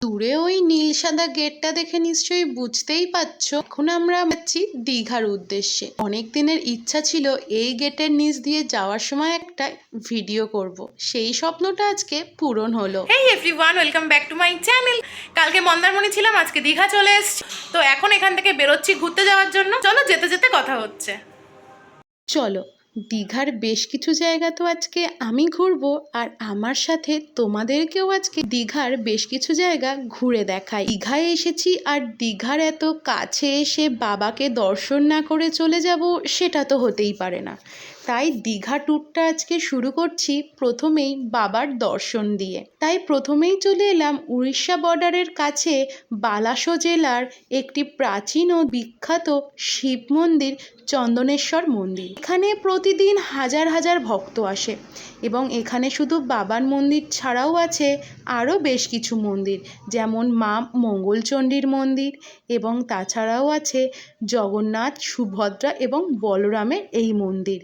দূরে ওই নীল সাদা গেটটা দেখে নিশ্চয়ই বুঝতেই পারছো, এখন আমরা যাচ্ছি দীঘার উদ্দেশ্যে। অনেক দিনের ইচ্ছা ছিল এই গেটের নিচ দিয়ে যাওয়ার সময় একটা ভিডিও করব, সেই স্বপ্নটা আজকে পূরণ হলো। হেই everyone, welcome back to my channel. কালকে মন্দারমণি ছিলাম, আজকে দীঘা চলে এসেছি। তো এখন এখান থেকে বেরোচ্ছি ঘুরতে যাওয়ার জন্য। চলো যেতে যেতে কথা হচ্ছে। চলো, দীঘার বেশ কিছু জায়গা তো আজকে আমি ঘুরবো, আর আমার সাথে তোমাদেরকেও আজকে দীঘার বেশ কিছু জায়গা ঘুরে দেখাই। দীঘায় এসেছি আর দীঘার এত কাছে এসে বাবাকে দর্শন না করে চলে যাব, সেটা তো হতেই পারে না। তাই দীঘা ট্যুরটা আজকে শুরু করছি প্রথমেই বাবার দর্শন দিয়ে। তাই প্রথমেই চলে এলাম উড়িষ্যা বর্ডারের কাছে বালাসো জেলার একটি প্রাচীন ও বিখ্যাত শিব মন্দির, চন্দনেশ্বর মন্দির। এখানে প্রতিদিন হাজার হাজার ভক্ত আসে এবং এখানে শুধু বাবার মন্দির ছাড়াও আছে আরও বেশ কিছু মন্দির, যেমন মা মঙ্গলচণ্ডীর মন্দির, এবং তাছাড়াও আছে জগন্নাথ, সুভদ্রা এবং বলরামের এই মন্দির।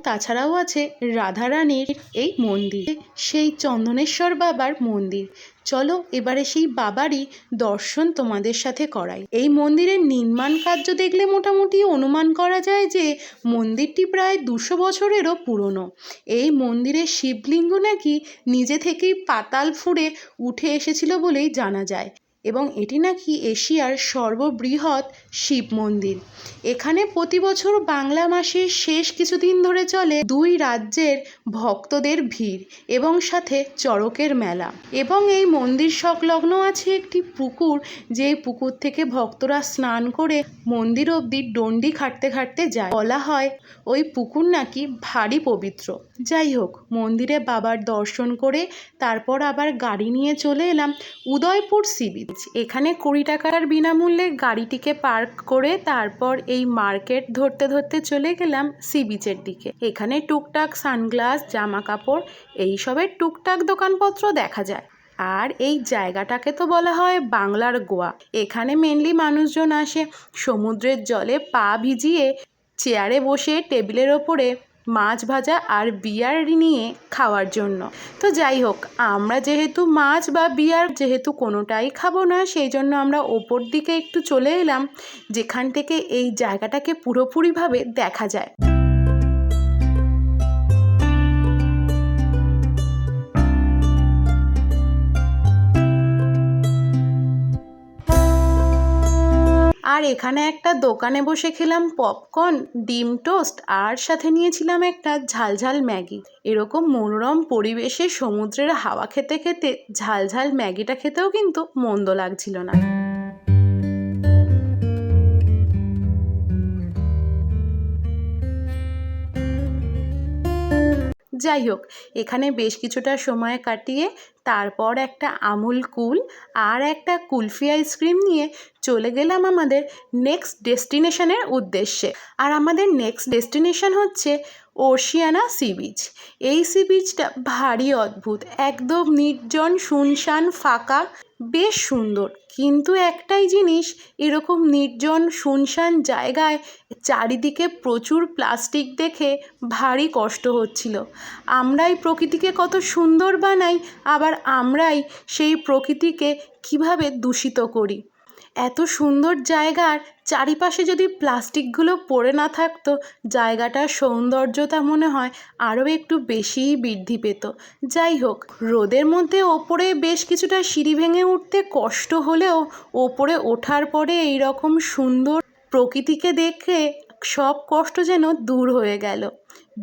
তাছাড়াও আছে রাধারানীর এই মন্দির, সেই চন্দনেশ্বর বাবার মন্দির। চলো এবারে সেই বাবারই দর্শন তোমাদের সাথে করাই। এই মন্দিরের নির্মাণ কার্য দেখলে মোটামুটি অনুমান করা যায় যে মন্দিরটি প্রায় 200 বছরেরও পুরনো। এই মন্দিরের শিবলিঙ্গ নাকি নিজে থেকেই পাতাল ফুঁড়ে উঠে এসেছিল বলেই জানা যায়, এবং এটি নাকি এশিয়ার সর্ববৃহৎ শিব মন্দির। এখানে প্রতি বছর বাংলা মাসের শেষ কিছুদিন ধরে চলে দুই রাজ্যের ভক্তদের ভিড় এবং সাথে চড়কের মেলা। এবং এই মন্দির সংলগ্ন আছে একটি পুকুর, যে পুকুর থেকে ভক্তরা স্নান করে মন্দির অবধি ডন্ডি খাটতে খাটতে যায়। বলা হয় ওই পুকুর নাকি ভারী পবিত্র। যাই হোক, মন্দিরে বাবার দর্শন করে তারপর আবার গাড়ি নিয়ে চলে এলাম উদয়পুর সি বিচ। এখানে 20 টাকার বিনামূল্যে গাড়িটিকে পার্ক করে তারপর এই মার্কেট ধরতে ধরতে চলে গেলাম সি বিচের দিকে। এখানে টুকটাক সানগ্লাস, জামা কাপড় এইসবের টুকটাক দোকানপত্র দেখা যায়। আর এই জায়গাটাকে তো বলা হয় বাংলার গোয়া। এখানে মেনলি মানুষজন আসে সমুদ্রের জলে পা ভিজিয়ে চেয়ারে বসে টেবিলের ওপরে মাছ ভাজা আর বিয়ার নিয়ে খাওয়ার জন্য। তো যাই হোক, আমরা যেহেতু মাছ বা বিয়ার যেহেতু কোনোটাই খাবো না, সেই জন্য আমরা ওপর দিকে একটু চলে এলাম, যেখান থেকে এই জায়গাটাকে পুরোপুরিভাবে দেখা যায়। আর এখানে একটা দোকানে বসে খেলাম পপকর্ন, ডিম টোস্ট, আর সাথে নিয়েছিলাম একটা ঝালঝাল ম্যাগি। এরকম মনোরম পরিবেশে সমুদ্রের হাওয়া খেতে খেতে ঝালঝাল ম্যাগিটা খেতেও কিন্তু মন্দ লাগছিল না। যাই হোক, এখানে বেশ কিছুটা সময় কাটিয়ে তারপর একটা আমুল কুল আর একটা কুলফি আইসক্রিম নিয়ে চলে গেলাম আমাদের নেক্সট ডেস্টিনেশনের উদ্দেশ্যে। আর আমাদের নেক্সট ডেস্টিনেশন হচ্ছে ওশিয়ানা সি বিচ। এই সি বিচটা ভারী অদ্ভুত, একদম নির্জন, শুনশান, ফাঁকা, বেশ সুন্দর। কিন্তু একটাই জিনিস, এরকম নির্জন শুনশান জায়গায় চারিদিকে প্রচুর প্লাস্টিক দেখে ভারী কষ্ট হচ্ছিল। আমরাই প্রকৃতিকে কত সুন্দর বানাই, আবার আমরাই সেই প্রকৃতিকে কিভাবে দূষিত করি। এত সুন্দর জায়গার চারিপাশে যদি প্লাস্টিকগুলো পড়ে না থাকতো, জায়গাটার সৌন্দর্যতা মনে হয় আরও একটু বেশিই বৃদ্ধি পেত। যাই হোক, রোদের মধ্যে ওপরে বেশ কিছুটা সিঁড়ি ভেঙে উঠতে কষ্ট হলেও ওপরে ওঠার পরে এই রকম সুন্দর প্রকৃতিকে দেখে সব কষ্ট যেন দূর হয়ে গেল।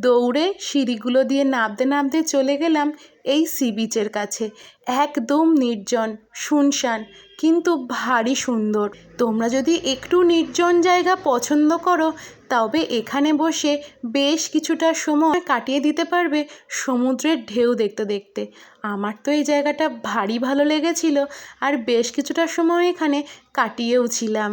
দৌড়ে সিঁড়িগুলো দিয়ে নামতে নামতে চলে গেলাম এই সি বিচের কাছে। একদম নির্জন, শুনশান, কিন্তু ভারী সুন্দর। তোমরা যদি একটু নির্জন জায়গা পছন্দ করো, তবে এখানে বসে বেশ কিছুটা সময় কাটিয়ে দিতে পারবে সমুদ্রের ঢেউ দেখতে দেখতে। আমার তো এই জায়গাটা ভারী ভালো লেগেছিল, আর বেশ কিছুটা সময় এখানে কাটিয়েও ছিলাম।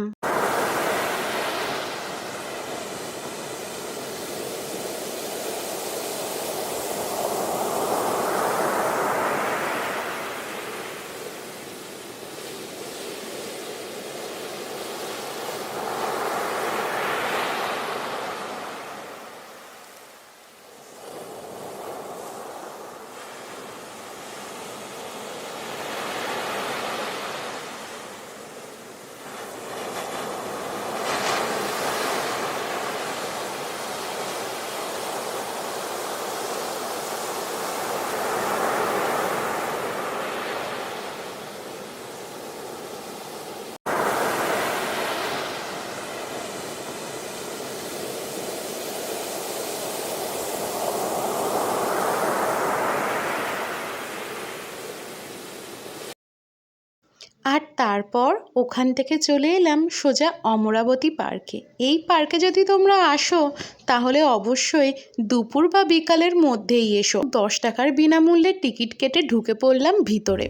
আর তারপর ওখান থেকে চলে এলাম সোজা অমরাবতী পার্কে। এই পার্কে যদি তোমরা আসো তাহলে অবশ্যই দুপুর বা বিকালের মধ্যেই এসো। 10 টাকার বিনামূল্যে টিকিট কেটে ঢুকে পড়লাম ভিতরে।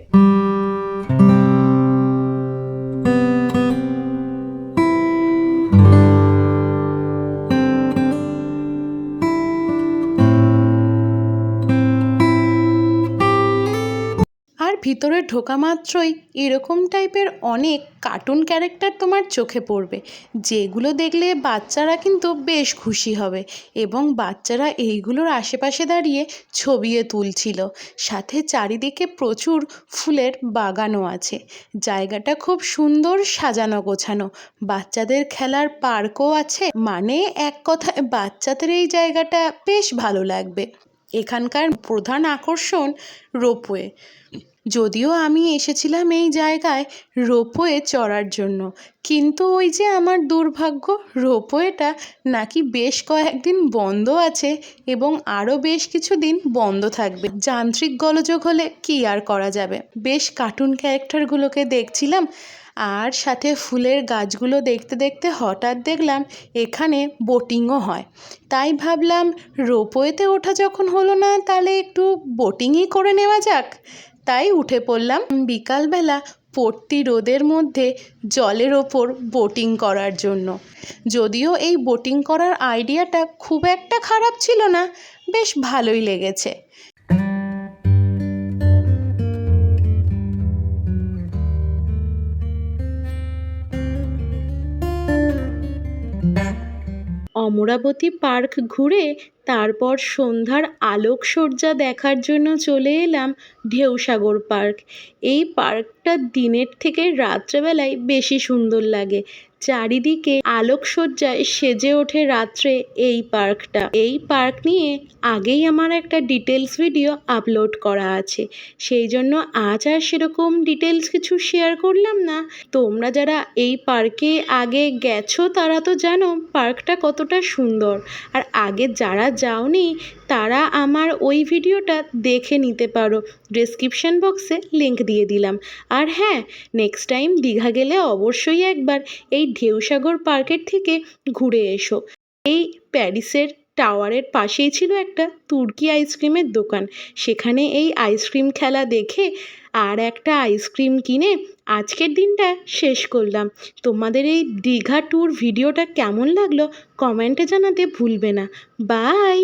আর ভিতরে ঢোকা মাত্রই এরকম টাইপের অনেক কার্টুন ক্যারেক্টার তোমার চোখে পড়বে, যেগুলো দেখলে বাচ্চারা কিন্তু বেশ খুশি হবে এবং বাচ্চারা এইগুলোর আশেপাশে দাঁড়িয়ে ছবিও তুলছিল। সাথে চারিদিকে প্রচুর ফুলের বাগানও আছে। জায়গাটা খুব সুন্দর সাজানো গোছানো। বাচ্চাদের খেলার পার্কও আছে, মানে এক কথায় বাচ্চাদের এই জায়গাটা বেশ ভালো লাগবে। এখানকার প্রধান আকর্ষণ রোপওয়ে। যদিও আমি এসেছিলাম এই জায়গায় রোপওয়ে চড়ার জন্য, কিন্তু ওই যে আমার দুর্ভাগ্য, রোপওয়েটা নাকি বেশ কয়েকদিন বন্ধ আছে এবং আরও বেশ কিছুদিন বন্ধ থাকবে। যান্ত্রিক গোলযোগ হলে কী আর করা যাবে। বেশ কার্টুন ক্যারেক্টারগুলোকে দেখছিলাম আর সাথে ফুলের গাছগুলো দেখতে দেখতে হঠাৎ দেখলাম এখানে বোটিংও হয়। তাই ভাবলাম রোপওয়েতে ওঠা যখন হলো না, তাহলে একটু বোটিংই করে নেওয়া যাক। তাই উঠে পড়লাম বিকালবেলা পড়তি রোদের মধ্যে জলের ওপর বোটিং করার জন্য। যদিও এই বোটিং করার আইডিয়াটা খুব একটা খারাপ ছিল না, বেশ ভালোই লেগেছে। অমরাবতী পার্ক ঘুরে তারপর সন্ধ্যার আলোকসজ্জা দেখার জন্য চলে এলাম ঢেউসাগর পার্ক। এই পার্কটা দিনের থেকে রাত্রেবেলায় বেশি সুন্দর লাগে। চারিদিকে আলোকসজ্জায় সেজে ওঠে রাত্রে এই পার্কটা। এই পার্ক নিয়ে আগেই আমার একটা ডিটেলস ভিডিও আপলোড করা আছে, সেই জন্য আজ আর সেরকম ডিটেলস কিছু শেয়ার করলাম না। তোমরা যারা এই পার্কে আগে গেছো তারা তো জানো পার্কটা কতটা সুন্দর, আর আগে যারা যাওনি তারা আমার ওই ভিডিওটা দেখে নিতে পারো। ডেসক্রিপশন বক্সে লিংক দিয়ে দিলাম। আর হ্যাঁ, নেক্সট টাইম দীঘা গেলে অবশ্যই একবার এই ঢেউসাগর পার্কের থেকে ঘুরে এসো। এই প্যারিসের টাওয়ারের পাশেই ছিল একটা তুর্কি আইসক্রিমের দোকান। সেখানে এই আইসক্রিম খেলা দেখে আর একটা আইসক্রিম কিনে আজকের দিনটা শেষ করলাম। তোমাদের এই দীঘা ট্যুর ভিডিওটা কেমন লাগলো কমেন্টে জানাতে ভুলবে না। বাই।